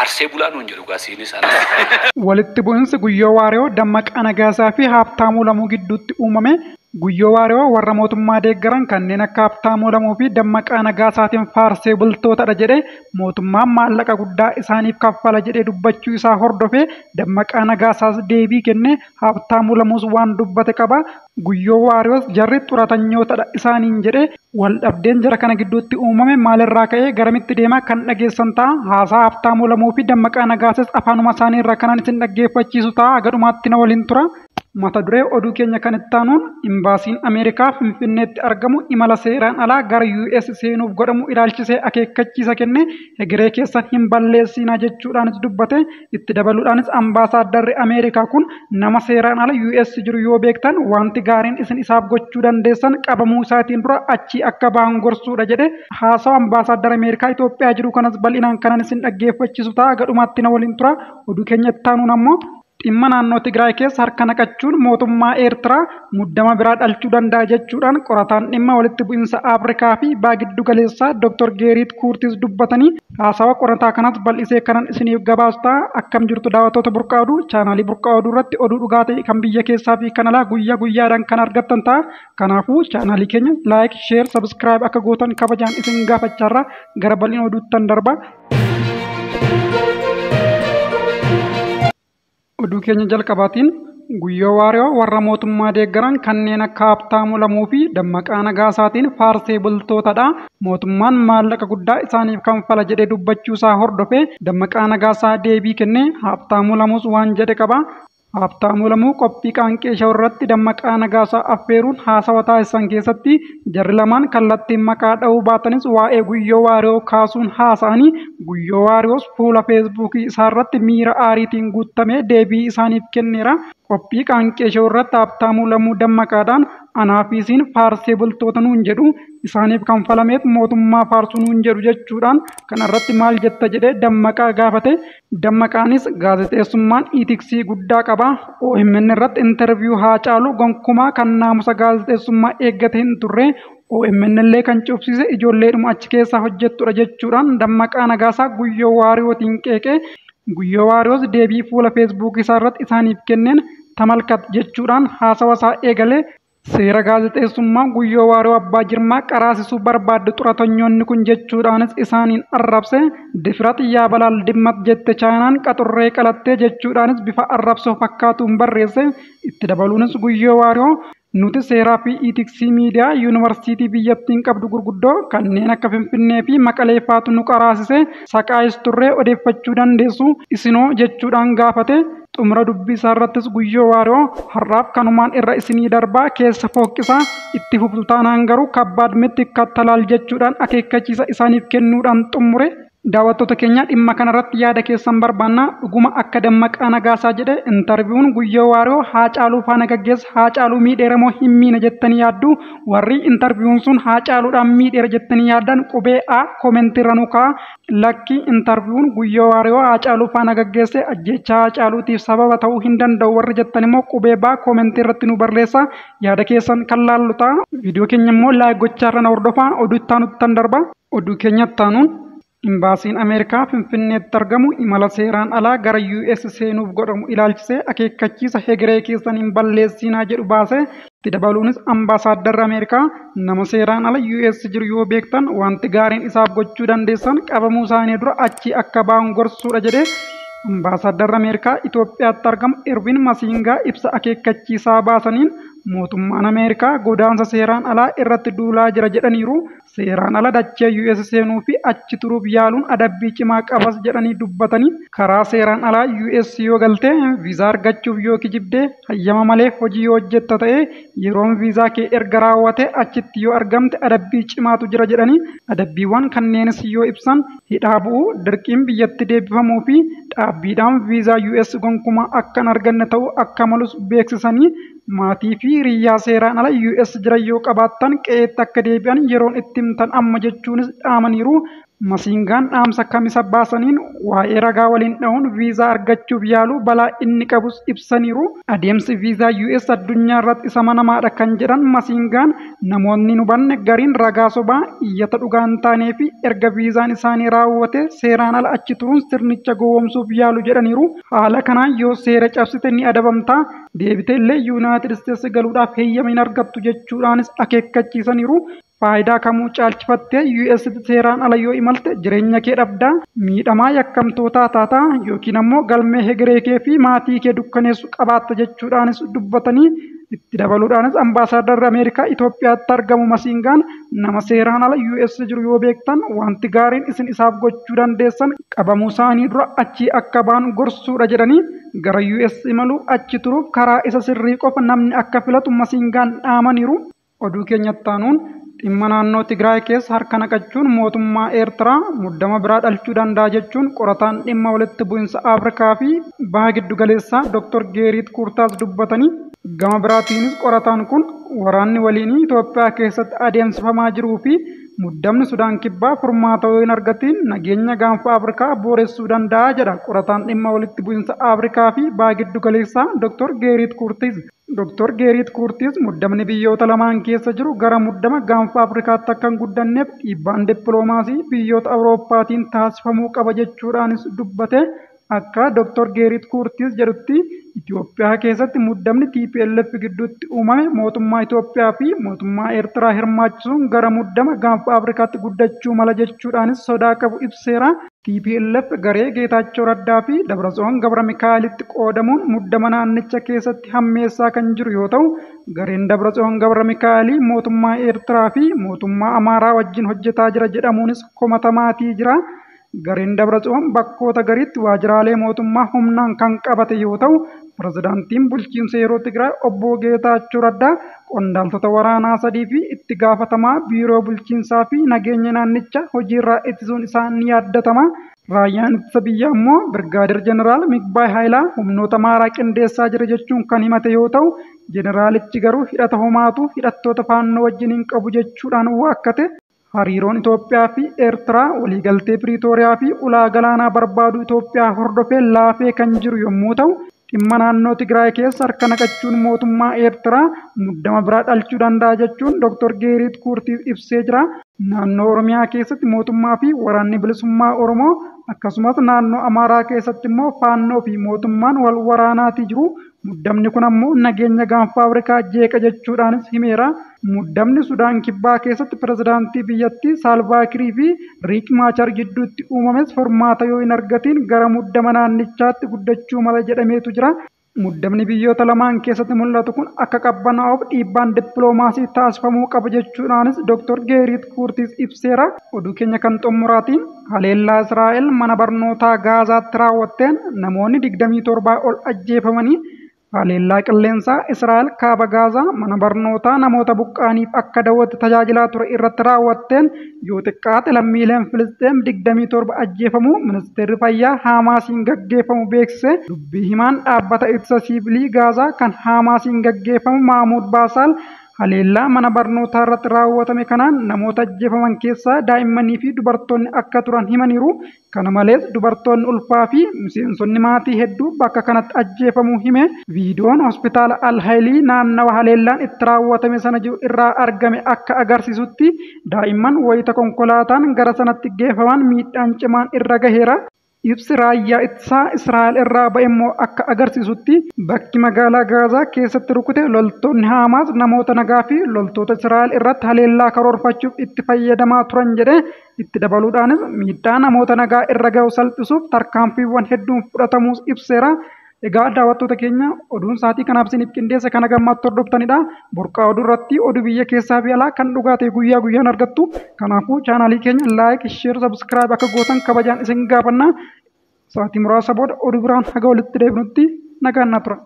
faarsee bulaan nuun jedhu gaasiinis ana. Walitti bu'insi Guyyoo Waariyoo Dammaqaa Nagaasaa fi Haabtaamuu Lamuu gidduutti uumame. Guyyoo Waariyoo warra mootummaa deeggaran kanneen akka Haabtaamuu Lamuu fi Dammaqaa Nagaasaatiin faarsee bultootadha jedhee mootummaan maallaqa guddaa isaaniif kaffala jedhee dubbachuu isaa hordofee Dammaqaa Nagaasaas deebii kennee Haabtaamuu Lamuus waan dubbate qaba. Guyyoo Waariyoos jarri xuratanyootadha isaaniin jedhee wal dhabdeen jara kana gidduutti uumame maalirraa ka'ee garamitti deemaa kan dhageessan ta'a. Haasaa Haabtaamuu Lamuu fi Dammaqaa Nagaasaas afaanuma isaanii irraa kanan isin dhaggeeffachiisu ta'a. Gadhumaatti na waliin tura. Mata duree oduu keenya kan itti aanuun imbaasiin Ameerikaa Finfinneetti argamu imala seeraan alaa gara US seenuuf godhamu ilaalchisee akeekkachiisa kenne egeree keessan hin balleessinaa jechuudhaanis dubbate. Itti dabaluudhaanis ambaasaaddarri Ameerikaa kun nama seeraan ala US jiru yoo beektan wanti gaariin isin isaaf gochuu dandeessan qabamuu isaatiin dura achii akka ba'an gorsuudha jedhe. Haasawa ambaasaaddarri Ameerikaa Itoophiyaa jiru kanas bal'inaan kanan isin dhaggeeffachiisu ta'a. Gadhumaatti na waliin tura. Oduu keenya itti aanuun ammoo dhimma naannoo Tigraay keessa harka naqachuun mootummaa Eertiraa muddama biraa dhalchuu danda'a jechuudhaan qorataan dhimma walitti bu'insa Afrikaa fi baagiddu galeessaa Dr. Geeriit Kuurtis dubbatanii haasawa qorataa kanas bal'isee kanan isiniif gabaasu ta'a. Akkam jirtu daawwattoota Burqaa Oduu chaanaalii Burqaa Oduu irratti oduu dhugaa ta'e kan biyya keessaa fi kan alaa guyyaa guyyaadhaan kan argattan ta'a. Kanaafuu chaanaalii keenya laayik, sheer, sabskiraayib akka gootan kabajaan isin gaafachaarra gara bal'ina oduuttan darba. Oduu keenya jalqabaatiin Guyyoo Waariyoo warra mootummaa deeggaran kanneen akka Haabtaamuu Lamuu fi Dammaqaa Nagaasaatiin faarsee bultootadha. Mootummaan maallaqa guddaa isaaniif kanfala jedhee dubbachuu isaa hordofee Dammaqaa Nagaasaa deebii kennee Haabtaamuu Lamuus waan jedhe qaba. Haabtaamuu Lamuu qophii qaanqee irratti Dammaqaa Nagaasaa affeeruun haasawa taasisan keessatti jarri lamaan kallattiin maqaa dha'uu baatanis waa'ee Guyyoo Waariyoo kaasuun haasa'anii Guyyoo Waariyoos fuula feesbuukii isaarratti miira aariitiin guutamee deebii isaaniif kenneera. Qophii qaanqee irratti Haabtaamuu Lamuu Dammaqaadhaan anaafiisiin faarsee bultoota nuun jedhu isaaniif kanfalameef mootummaa faarsuu nuun jedhu jechuudhaan kanarratti maal jetta jedhee Dammaqaa gaafate. Dammaqaanis gaazexeessummaan iitiksii guddaa qaba. OMN irratti intarviyuu Haacaaluu gonkumaa kan naamusa gaazexeessummaa eeggate hin turre. OMN illee kan cufsise ijoolleedhuma achi keessaa hojjettudha jechuudhaan Dammaqaa Nagaasaa Guyyoo Waariyootiin qeeqe. Guyyoo Waariyoos deebii fuula feesbuukii isaarratti isaaniif kenneen tamalkat jechuudhaan haasawa isaa eegale. Seera gaazexeessummaa Guyyoo Waariyoo abbaa jirmaa qaraasisuu barbaadde xuratanyoonni kun jechuudhaanis isaaniin arrabse. Difrat yaa balaal dimmat jette chaayinaan qaxurree qalattee jechuudhaanis bifa arrabsoo fakkaatuun barreesse. Itti dabaluunis Guyyoo Waariyoo nuti seeraa fi iitiksii miidiyaa yuunivarsiitii biyyattiin qabdu gurguddoo kanneen akka Finfinnee fi Maqalee faatu nu qaraasise saqaayis turree odeeffachuu dandeessu isinoo jechuudhaan gaafate. Xumura dubbii isaarrattis Guyyoo Waariyoo har'aaf kanumaan irra isinii darbaa keessa fookkisaa itti fuftu taanaan garuu kabbaad mitti kattalaal jechuudhaan akeekkachiisa isaaniif kennuudhaan xumure. Daawwattoota keenya dhimma kanarratti yaada keessan barbaanna. Dhuguma akka Dammaqaa Nagaasaa jedhe intarviyuun Guyyoo Waariyoo Haacaaluu faana gaggeessa Haacaaluu miidheera moo hin miine jettanii yaaddu? Warri intarviyuun sun Haacaaluudhaan miidheera jettanii yaaddan qubee A koomentirra nu ka'a. Lakki intarviyuun Guyyoo Waariyoo Haacaaluu faana gaggeesse ajjeechaa Haacaaluutiif sababa ta'uu hin danda'u warri jettan immoo qubee B koomentirratti nu barreessa. Yaada keessan kan laallu ta'a. Viidiyoo keenya immoo laayik gochaarra na hordofaa. Oduu itti aanutti darba. Oduu keenya itti aanuun imbaasiin Ameerikaa Finfinneetti argamu imala seeraan alaa gara US seenuuf godhamu ilaalchisee akeekkachiisa egeree keessan hin balleessinaa jedhu baase. Itti dabaluunis ambaasaaddarri Ameerikaa nama seeraan ala US jiru yoo beektan wanti gaariin isaaf gochuu dandeessan qabamuu isaanii dura achii akka ba'an gorsuudha jedhe. Ambaasaaddarri Ameerikaa Itoophiyaatti argamu Irwin Masingaa ibsa akeekkachiisaa baasaniin mootummaan Ameerikaa godaansa seeraan alaa irratti duulaa jira jedhaniiru. Seeraan ala dachee US seenuu fi achi turuuf yaaluun adabbii cimaa qabas jedhanii dubbatanii karaa seeraan alaa US yoo galtee viizaa argachuuf yoo kijibdee hayyama malee hojii yoo hojjetta ta'e yeroon viizaa kee erga raawwate achitti yoo argamte adabbii cimaatu jira jedhanii adabbiiwwan kanneenis yoo ibsan hidhaa bu'uu dirqiin biyyatti deebifamuu fi dhaabbiidhaan viizaa US gonkumaa akka hin arganne ta'uu akka malus beeksisanii maatii fi hiriyaa seeraan ala US jiran yoo qabaattan qe'eetti akka deebi'an yeroon itti himtan amma jechuunis dhaamaniiru. Masiingaan dhaamsa kamisa baasaniin waa'ee ragaa waliin dha'uun viizaa argachuuf yaaluu balaa inni qabus ibsaniiru. Adeemsi viizaa US addunyaa irratti isa manamaadha kan jedhan Masiingaan namoonni hin hubanne gariin ragaa sobaa iyyata dhugaa hin taanee fi erga viizaan isaanii raawwate seeraan ala achi turuun sirnicha gowwoomsuuf yaalu jedhaniiru. Haala kanaan yoo seera cabsite ni adabamtaa deebite illee Yuunaayitid Isteetsi galuudhaaf heeyyama hin argattu jechuudhaanis akeekkachiisaniiru. Faayidaa kamuu caalchifattee US seeraan ala yoo imalte jireenya kee dhabdaa miidhamaa yakkamtootaa taataa yookiin ammoo galmee hegeree kee fi maatii kee dukkaneessu qabaatta jechuudhaanis dubbatanii itti dabaluudhaanis ambaasaaddarri Ameerikaa Itoophiyaatti argamu Masiingaan nama seeraan ala US jiru yoo beektan wanti gaariin isin isaaf gochuu dandeessan qabamuu isaanii dura achii akka ba'an gorsuudha jedhanii gara US imaluuf achi turuuf karaa isa sirrii qofa namni akka filatu Masiingaan dhaamaniiru. Oduu keenyatti aanuun dhimma naannoo Tigraay keessa harka naqachuun mootummaa Eertiraa muddama biraa dhalchuu danda'a jechuun qorataan dhimma walitti bu'insa Afrikaa fi baha giddu galeessaa Dr. Geeriit Kuurtaas dubbatanii gama biraatiinis qorataan kun waraanni waliinii Itoophiyaa keessatti adeemsifamaa jiruu fi muddamni Sudaan kibbaa furmaata yoo hin argatiin nageenya gaanfa Afrikaa booressuu danda'a jedha qorataan dhimma walitti bu'insa Afrikaa fi baha giddu galeessaa Dr. Geeriit Kuurtiis. Dr. Geeriit Kuurtiis muddamni biyyoota lamaan keessa jiru gara muddama gaanfa Afrikaatti akka hin guddanneef dhiibbaan dippiloomaasii biyyoota Awurooppaatiin taasifamuu qaba jechuudhaanis dubbate. Akka Dr. Geeriit Kuurtiis jedhutti Itoophiyaa keessatti muddamni TPLF gidduutti uumame mootummaa Itoophiyaa fi mootummaa Eertiraa hirmaachisuun gara muddama gaanfa Afrikaatti guddachuu mala jechuudhaanis sodaa qabu ibseera. TPLF garee Geetaachoo Raddaa fi Dabratsiyoon Gabra Mikaa'elitti qoodamuun muddama naannicha keessatti hammeessaa kan jiru yoo ta'u, gareen Dabratsiyoon Gabra Mikaa'elii mootummaa Eertiraa fi mootummaa Amaaraa wajjin hojjetaa jira jedhamuunis komatamaatii jira. Gareen Dabratsiyoon bakkoota gariitti waajjiraalee mootummaa humnaan kan qabate yoo ta'u, pirezidaantiin bulchiinsa yeroo Tigraay obbo Geetaachoo Raddaa qondaaltota waraanaa 3 fi itti gaafatamaa biiroo bulchiinsaa fi nageenya naannichaa hojiirraa ittisuun isaa ni yaaddatama. Raayyaan ittisa biyyaa immoo Birgaadir Jeneraal Migbaay Haayilaa humnoota Amaaraa qindeessaa jira jechuun kan himate yoo ta'u, jeneraalichi garuu hidhata homaatu hidhattoota faannoo wajjin hin qabu jechuudhaan waakkate. Hariiroon Itoophiyaa fi Eertiraa waliigaltee Piriitooriyaa fi ulaa galaanaa barbaadu Itoophiyaa hordofee laafee kan jiru yommuu ta'u, dhimma naannoo Tigraay keessa harka naqachuun mootummaa Eertiraa muddama biraa dhalchuu danda'a jechuun Dr. Geeriit Kuurtiis ibsee jira. Naannoo Oromiyaa keessatti mootummaa fi waraanni bilisummaa Oromoo akkasumas naannoo Amaaraa keessatti immoo faannoo fi mootummaan wal waraanaatii jiru. Muddamni kun ammoo nageenya gaanfa Afrikaa jeeqa jechuudhaanis himeera. Muddamni Sudaan kibbaa keessatti pirezidaantii biyyattii Saalvaa Kiir fi Riik Maachar gidduutti uumames furmaata yoo hin argatiin gara muddama naannichaatti guddachuu mala jedhameetu jira. Muddamni biyyoota lamaan keessatti mul'atu kun akka qabbanaa'uuf dhiibbaan dippiloomaasii taasifamuu qaba jechuudhaanis Dr. Geeriit Kuurtiis ibseera. Oduu keenya kan xumuraatiin haleellaa Israa'el mana barnootaa Gaazaatti raawwatteen namoonni 27 ol ajjeefamanii. Haleellaa qilleensaa Israa'el kaaba Gaazaa mana barnootaa namoota buqqaaniif akka dawwatti tajaajilaa ture irratti raawwatteen yoo xiqqaate lammiileen Filisxeem 27 ajjeefamuu ministeerri fayyaa Haamaasiin gaggeeffamu beeksise. Dubbii himaan dhaabbata ittisa siivilii Gaazaa kan Haamaasiin gaggeeffamu Maamuud Baasaal haleellaa mana barnootaa irratti raawwatame kanaan namoota ajjeefaman keessaa daa'immanii fi dubartoonni akka turan himaniiru. Kana malees dubartoonni ulfaa fi miseensonni maatii hedduu bakka kanatti ajjeefamuu hime. Viidiyoon hospitaala Al-Haylii naannawa haleellaan itti raawwatame sana jiru irraa argame akka agarsiisutti daa'imman wayita konkolaataan gara sanatti geeffaman miidhaan cimaan irra gaheera. Ibsi raayyaa ittisaa Israa'el irraa ba'e immoo akka agarsiisutti bakki magaalaa Gaazaa keessatti rukute loltoonni Haamaas namoota nagaa fi loltoota Israa'el irratti haleellaa karoorfachuuf itti fayyadamaa turan jedhe. Itti dabaluudhaanis miidhaa namoota nagaa irra ga'u salphisuuf tarkaanfiiwwan hedduun fudhatamuus ibseera. Egaa daawwattoota keenya oduun sa'aatii kanaaf isiniif qindeesse kana gammaatti hordoftanidha. Burqaa oduu irratti oduu biyya keessaa fi alaa kan dhugaa ta'e guyyaa guyyaan argattu. Kanaafuu chaanaalii keenya laayik, sheer, sabskiraayib akka gootan kabajaan isin gaafanna. Sa'aatii muraasa booda oduu biraan haga walitti deebinutti nagaan na tura.